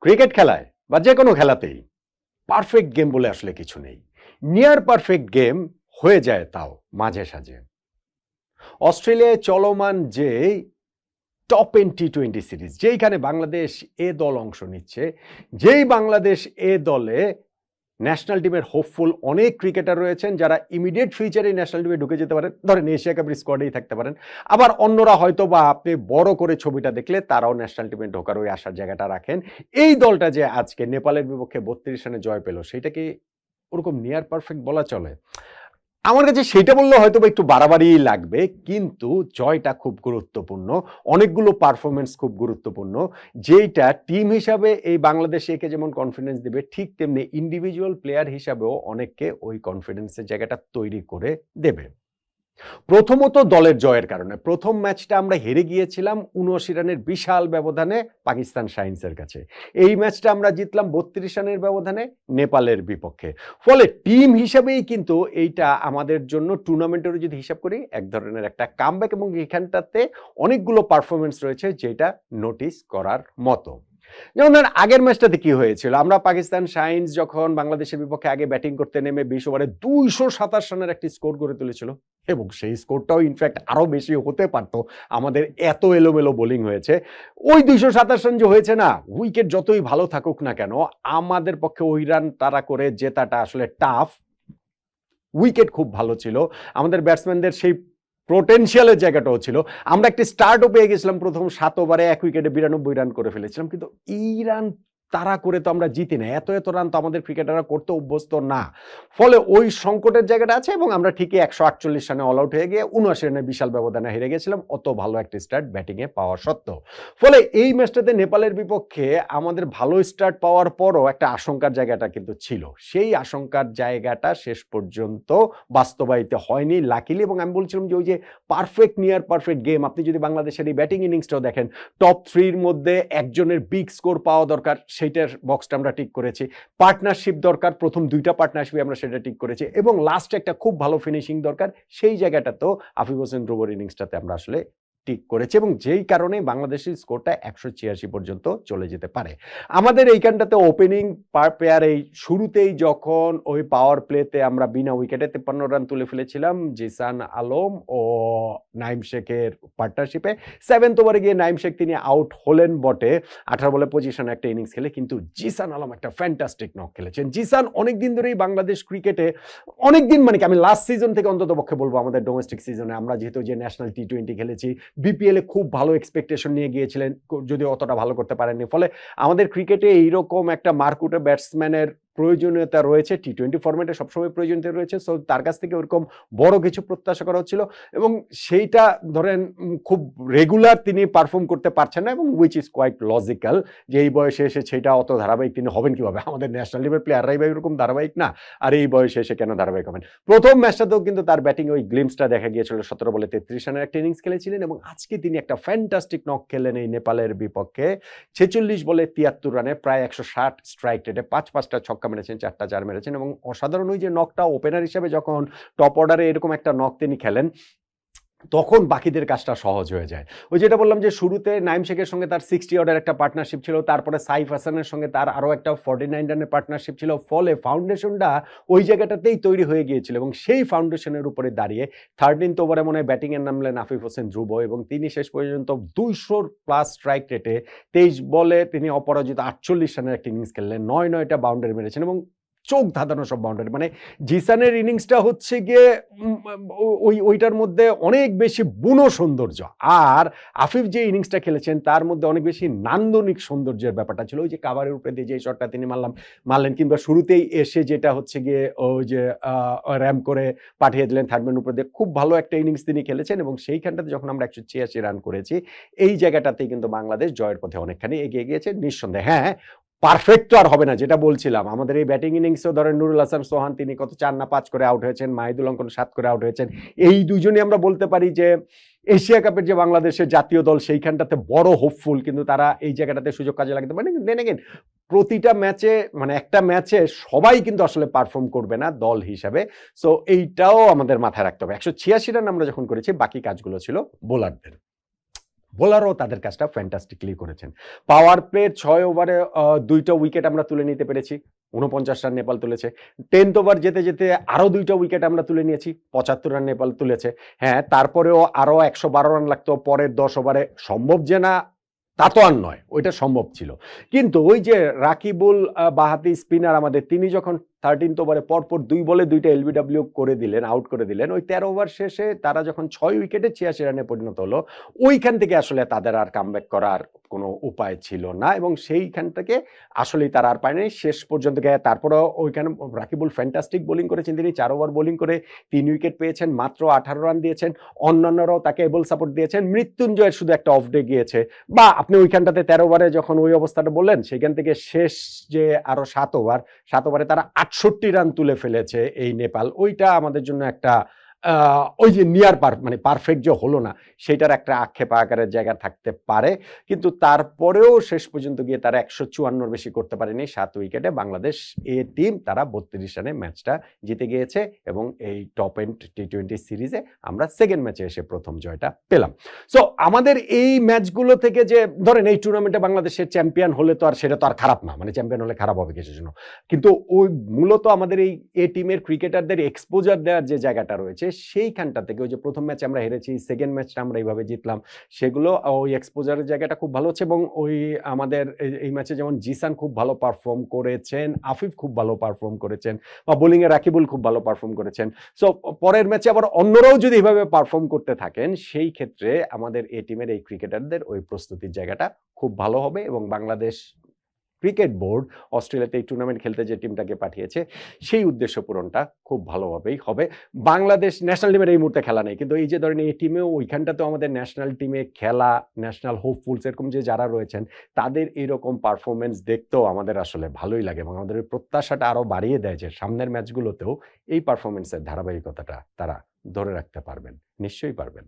Cricket খেলায় বা যে কোনো খেলাতেই পারফেক্ট গেম বলে আসলে কিছু নেই। নিয়ার পারফেক্ট গেম হয়ে যায় তাও মাঝে সাঝে। অস্ট্রেলিয়ায় চলমান যে টপ এন টি-20 সিরিজ, যেইখানে বাংলাদেশ এ দল অংশ নিচ্ছে, যেই বাংলাদেশ এ দলে ন্যাশনাল টিমের হোপফুল অনেক ক্রিকেটার রয়েছেন যারা ইমিডিয়েট ফিউচারে ন্যাশনাল টিমে ঢুকে যেতে পারেন, ধরেন এশিয়া কাপের স্কোয়াডেই থাকতে পারেন। আবার অন্যরা হয়তো বা আপনি বড় করে ছবিটা দেখলে তারাও ন্যাশনাল টিমে ঢোকার ওই আশার জায়গাটা রাখেন। এই দলটা যে আজকে নেপালের বিপক্ষে 32 রানে জয় পেল, সেটা কি ওরকম নিয়ার পারফেক্ট বলা চলে? আমার কাছে সেটা বললে হয়তো একটু বাড়াবাড়ি লাগবে, কিন্তু জয়টা খুব গুরুত্বপূর্ণ, অনেকগুলো পারফরমেন্স খুব গুরুত্বপূর্ণ, যেইটা টিম হিসাবে এই বাংলাদেশ একে যেমন কনফিডেন্স দিবে, ঠিক তেমনি ইন্ডিভিজুয়াল প্লেয়ার হিসাবেও অনেককে ওই কনফিডেন্সের জায়গাটা তৈরি করে দেবে। প্রথমত দলের জয়ের কারণে প্রথম ম্যাচটা আমরা হেরে গিয়েছিলাম ৭৯ রানের বিশাল ব্যবধানে পাকিস্তান শাইনসের কাছে। এই ম্যাচটা আমরা জিতলাম ৩২ রানের ব্যবধানে নেপালের বিপক্ষে। ফলে টিম হিসাবেই কিন্তু এইটা আমাদের জন্য টুর্নামেন্টেরও যদি হিসাব করি এক ধরনের একটা কামব্যাক, এবং এখানটাতে অনেকগুলো পারফরমেন্স রয়েছে যেটা নোটিস করার মতো। যেমন ধরেন আগের ম্যাচটাতে কি হয়েছিল, আমরা পাকিস্তান শাইনস যখন বাংলাদেশের বিপক্ষে আগে ব্যাটিং করতে নেমে ২০ ওভারে ২২৭ রানের একটি স্কোর করে তুলেছিল, এবং সেই স্কোরটাও ইনফ্যাক্ট আরো বেশি হতে পারত, আমাদের এত এলোমেলো বোলিং হয়েছে। ওই ২২৭ রান যে হয়েছে না, উইকেট যতই ভালো থাকুক না কেন, আমাদের পক্ষে ওই রান তাড়া করে জেতাটা আসলে টাফ। উইকেট খুব ভালো ছিল, আমাদের ব্যাটসম্যানদের সেই পোটেনশিয়ালের জায়গাটাও ছিল। আমরা একটি স্টার্টও পেয়ে গেছিলাম, প্রথম ৭ ওভারে ১ উইকেটে ৯২ রান করে ফেলেছিলাম, কিন্তু এই রান তাড়া করে তো আমরা জিতি না। এত রান তো আমাদের ক্রিকেটাররা করতে অভ্যস্ত না। ফলে ওই সংকটের জায়গাটা আছে, এবং আমরা ঠিকই ১৪৮ রানে অল আউট হয়ে গিয়ে ৭৯ রানের বিশাল ব্যবধানে হেরে গেছিলাম, অত ভালো একটা স্টার্ট ব্যাটিংয়ে পাওয়া সত্ত্বেও। ফলে এই ম্যাচটাতে নেপালের বিপক্ষে আমাদের ভালো স্টার্ট পাওয়ার পরও একটা আশঙ্কার জায়গাটা কিন্তু ছিল। সেই আশঙ্কার জায়গাটা শেষ পর্যন্ত বাস্তবায়িত হয়নি লাকিলি, এবং আমি বলছিলাম যে ওই যে পারফেক্ট নিয়ার পারফেক্ট গেম, আপনি যদি বাংলাদেশের এই ব্যাটিং ইনিংসটাও দেখেন, টপ 3 এর মধ্যে একজনের বিগ স্কোর পাওয়া দরকার, সেইটার বক্সটা আমরা ঠিক করেছি। পার্টনারশিপ দরকার, প্রথম 2টা পার্টনারশিপে আমরা সেটা ঠিক করেছি, এবং লাস্টে একটা খুব ভালো ফিনিশিং দরকার, সেই জায়গাটাতেও আফিফ হোসেন ধ্রুবর ইনিংসটাতে আমরা আসলে ঠিক করেছে, এবং যেই কারণে বাংলাদেশের স্কোরটা ১৮৬ পর্যন্ত চলে যেতে পারে। আমাদের এইখানটাতে ওপেনিং পেয়ার এই শুরুতেই যখন ওই পাওয়ার প্লেতে আমরা বিনা উইকেটে ৫৩ রান তুলে ফেলেছিলাম জিসান আলম ও নাইম শেখের পার্টনারশিপে, 7th ওভারে গিয়ে নাইম শেখ তিনি আউট হলেন বটে 18 বলে 25 রানে একটা ইনিংস খেলে, কিন্তু জিসান আলম একটা ফ্যান্টাস্টিক নক খেলেছেন। জিসান অনেকদিন ধরেই বাংলাদেশ ক্রিকেটে, অনেকদিন মানে কি আমি লাস্ট সিজন থেকে অন্তত পক্ষে বলবো, আমাদের ডোমেস্টিক সিজনে আমরা যেহেতু যে ন্যাশনাল টি-20 খেলেছি, বিপিএল এ খুব ভালো এক্সপেকটেশন নিয়ে গিয়েছিলেন, যদিও অতটা ভালো করতে পারেননি। ফলে আমাদের ক্রিকেটে এইরকম একটা মারকুটে ব্যাটসম্যানের প্রয়োজনীয়তা রয়েছে, টি-20 ফরম্যাটে সবসময় প্রয়োজনীয়তা রয়েছে। সো তার কাছ থেকে ওরকম বড় কিছু প্রত্যাশা করা হচ্ছিল, এবং সেইটা ধরেন খুব রেগুলার তিনি পারফর্ম করতে পারছেন না, এবং উইচ ইজ কোয়াইট লজিক্যাল যে এই বয়সে এসে সেটা অত ধারাবাহিক তিনি হবেন কিভাবে, আমাদের ন্যাশনাল টিমের প্লেয়াররাই বা এরকম ধারাবাহিক না, আর এই বয়সে এসে কেন ধারাবাহিক হবেন। প্রথম ম্যাচটাতেও কিন্তু তার ব্যাটিং ওই গ্লিমসটা দেখা গিয়েছিল, 17 বলে 33 রানের একটা ইনিংস খেলেছিলেন, এবং আজকে তিনি একটা ফ্যান্টাস্টিক নক খেলেন এই নেপালের বিপক্ষে, 46 বলে 73 রানে প্রায় 160 স্ট্রাইক রেটে 5টা ছক্কা মেরেছেন, 4টা 4 মেরেছেন, এবং অসাধারণ ওই যে নকটা ওপেনার হিসেবে যখন টপ অর্ডারে এরকম একটা নক তিনি খেলেন, তখন বাকিদের কাজটা সহজ হয়ে যায়। ওই যেটা বললাম যে শুরুতে নাইম শেখের সঙ্গে তার 60 অর্ডার একটা পার্টনারশিপ ছিল, তারপরে সাইফ হাসানের সঙ্গে তার আরও একটা 49 রানের পার্টনারশিপ ছিল, ফলে ফাউন্ডেশনটা ওই জায়গাটাতেই তৈরি হয়ে গিয়েছিল, এবং সেই ফাউন্ডেশনের উপরে দাঁড়িয়ে 13th ওভারে মনে হয় ব্যাটিংয়ের নামলেন আফিফ হোসেন ধ্রুব, এবং তিনি শেষ পর্যন্ত 200+ স্ট্রাইক রেটে 23 বলে তিনি অপরাজিত 48 রানের একটা ইনিংস খেললেন, 9টা বাউন্ডারি মেরেছেন, এবং চোখ ধাঁধানো সব বাউন্ডারি। মানে জিসানের ইনিংসটা হচ্ছে গিয়ে ওইটার মধ্যে অনেক বেশি বুনো সৌন্দর্য, আর আফিফ যে ইনিংসটা খেলেছেন তার মধ্যে অনেক বেশি নান্দনিক সৌন্দর্যের ব্যাপারটা ছিল। ওই যে কাভারের উপরে দিয়ে যে শটটা তিনি মারলেন, কিংবা শুরুতেই এসে যেটা হচ্ছে গিয়ে ওই যে র্যাম করে পাঠিয়ে দিলেন থার্ড ম্যান উপরে দিয়ে, খুব ভালো একটা ইনিংস তিনি খেলেছেন, এবং সেইখানটাতে যখন আমরা 186 রান করেছি, এই জায়গাটাতেই কিন্তু বাংলাদেশ জয়ের পথে অনেকখানি এগিয়ে গিয়েছে নিঃসন্দেহে। হ্যাঁ, পারফেক্ট তো আর হবে না, যেটা বলছিলাম আমাদের এই ব্যাটিং ইনিংসেও ধরেন নুরুল হাসান সোহান তিনি কত 4 না 5 করে আউট হয়েছেন, মাহিদুল অঙ্কন 7 করে আউট হয়েছেন। এই দুজনই আমরা বলতে পারি যে এশিয়া কাপের যে বাংলাদেশের জাতীয় দল সেইখানটাতে বড় হোপফুল, কিন্তু তারা এই জায়গাটাতে সুযোগ কাজে লাগাতে পারে। দেন এগেইন প্রতিটা ম্যাচে মানে একটা ম্যাচে সবাই কিন্তু আসলে পারফর্ম করবে না দল হিসাবে, সো এইটাও আমাদের মাথায় রাখতে হবে। 186 রান আমরা যখন করেছি, বাকি কাজগুলো ছিল বোলারদের। বোলারও তাদের কাজটা ফ্যান্টাস্টিকলি করেছেন। পাওয়ার প্লের ৬ ওভারে ২ টা উইকেট আমরা তুলে নিতে পেরেছি। ৪৯ রান নেপাল তুলেছে। 10th ওভার যেতে, যেতে আরো ২ টা উইকেট আমরা তুলে নিয়েছি। ৭৫ রান নেপাল তুলেছে। হ্যাঁ, তারপরেও আরো ১১২ রান লাগতো পরের ১০ ওভারে। সম্ভব যে না তা তো আর নয়। ওইটা সম্ভব ছিল। কিন্তু ওই যে রাকিবুল বাঁহাতি স্পিনার আমাদের, তিনি যখন 13th ওভারে পরপর ২ বলে ২ টা এলবিডব্লিউ করে দিলেন, আউট করে দিলেন। ওই ১৩ ওভার শেষে তারা যখন ৬ উইকেটে ৮৬ রানে পরিণত হলো, ওইখান থেকে আসলে তাদের আর কামব্যাক করার কোনো উপায় ছিল না এবং সেইখান থেকে আসলেই তারা আর পায়নি। শেষ পর্যন্ত গিয়ে তারপরেও ওইখানে রাকিবুল ফ্যান্টাস্টিক বোলিং করেছেন। তিনি ৪ ওভার বোলিং করে ৩ উইকেট পেয়েছেন, মাত্র ১৮ রান দিয়েছেন। অন্যান্যরাও তাকে এবল সাপোর্ট দিয়েছেন। মৃত্যুঞ্জয়ের শুধু একটা অফ ডে গিয়েছে। বা আপনি ওইখানটাতে ১৩ ওভারে যখন ওই অবস্থাটা বললেন, সেখান থেকে শেষ যে আরো ৭ ওভারে তারা ৬৮ রান তুলে ফেলেছে এই নেপাল। ওইটা আমাদের জন্য একটা ওই যে মানে পারফেক্ট যে হলো না, সেটার একটা আক্ষেপ আকারের জায়গা থাকতে পারে। কিন্তু তারপরেও শেষ পর্যন্ত গিয়ে তারা ১৫৪ বেশি করতে পারেনি। ৭ উইকেটে বাংলাদেশ টিম তারা ৩২ রানে ম্যাচটা জিতে গিয়েছে এবং এই টপ এন্ড টি-20 সিরিজে আমরা সেকেন্ড ম্যাচে এসে প্রথম জয়টা পেলাম। সো আমাদের এই ম্যাচগুলো থেকে যে ধরেন এই টুর্নামেন্টে বাংলাদেশের চ্যাম্পিয়ন হলে তো আর সেটা তো আর খারাপ না, মানে চ্যাম্পিয়ন হলে খারাপ হবে কিসের জন্য। কিন্তু ওই মূলত আমাদের এই টিমের ক্রিকেটারদের এক্সপোজার দেওয়ার যে জায়গাটা রয়েছে, সেইখানটা থেকে ওই যে প্রথম ম্যাচে আমরা হেরেছি, সেকেন্ড ম্যাচটা আমরা এইভাবে জিতলাম, সেগুলো ওই এক্সপোজারের জায়গাটা খুব ভালো হচ্ছে এবং ওই আমাদের এই ম্যাচে যেমন জিসান খুব ভালো পারফর্ম করেছেন, আফিফ খুব ভালো পারফর্ম করেছেন, বা বোলিংয়ে রাকিবুল খুব ভালো পারফর্ম করেছেন। সো পরের ম্যাচে আবার অন্যরাও যদি এইভাবে পারফর্ম করতে থাকেন, সেই ক্ষেত্রে আমাদের এই টিমের এই ক্রিকেটারদের ওই প্রস্তুতির জায়গাটা খুব ভালো হবে এবং বাংলাদেশ ক্রিকেট বোর্ড অস্ট্রেলিয়াতে এই টুর্নামেন্ট খেলতে যে টিমটাকে পাঠিয়েছে, সেই উদ্দেশ্য পূরণটা খুব ভালোভাবেই হবে। বাংলাদেশ ন্যাশনাল টিমের এই মুহূর্তে খেলা নেই, কিন্তু এই যে ধরেন এই টিমেও ওইখানটাতেও আমাদের ন্যাশনাল টিমে খেলা, ন্যাশনাল হোপফুলস এরকম যে যারা রয়েছেন, তাদের এইরকম পারফরমেন্স দেখতেও আমাদের আসলে ভালোই লাগে এবং আমাদের ওই প্রত্যাশাটা আরো বাড়িয়ে দেয় যে সামনের ম্যাচগুলোতেও এই পারফরমেন্সের ধারাবাহিকতাটা তারা ধরে রাখতে পারবেন। নিশ্চয়ই পারবেন।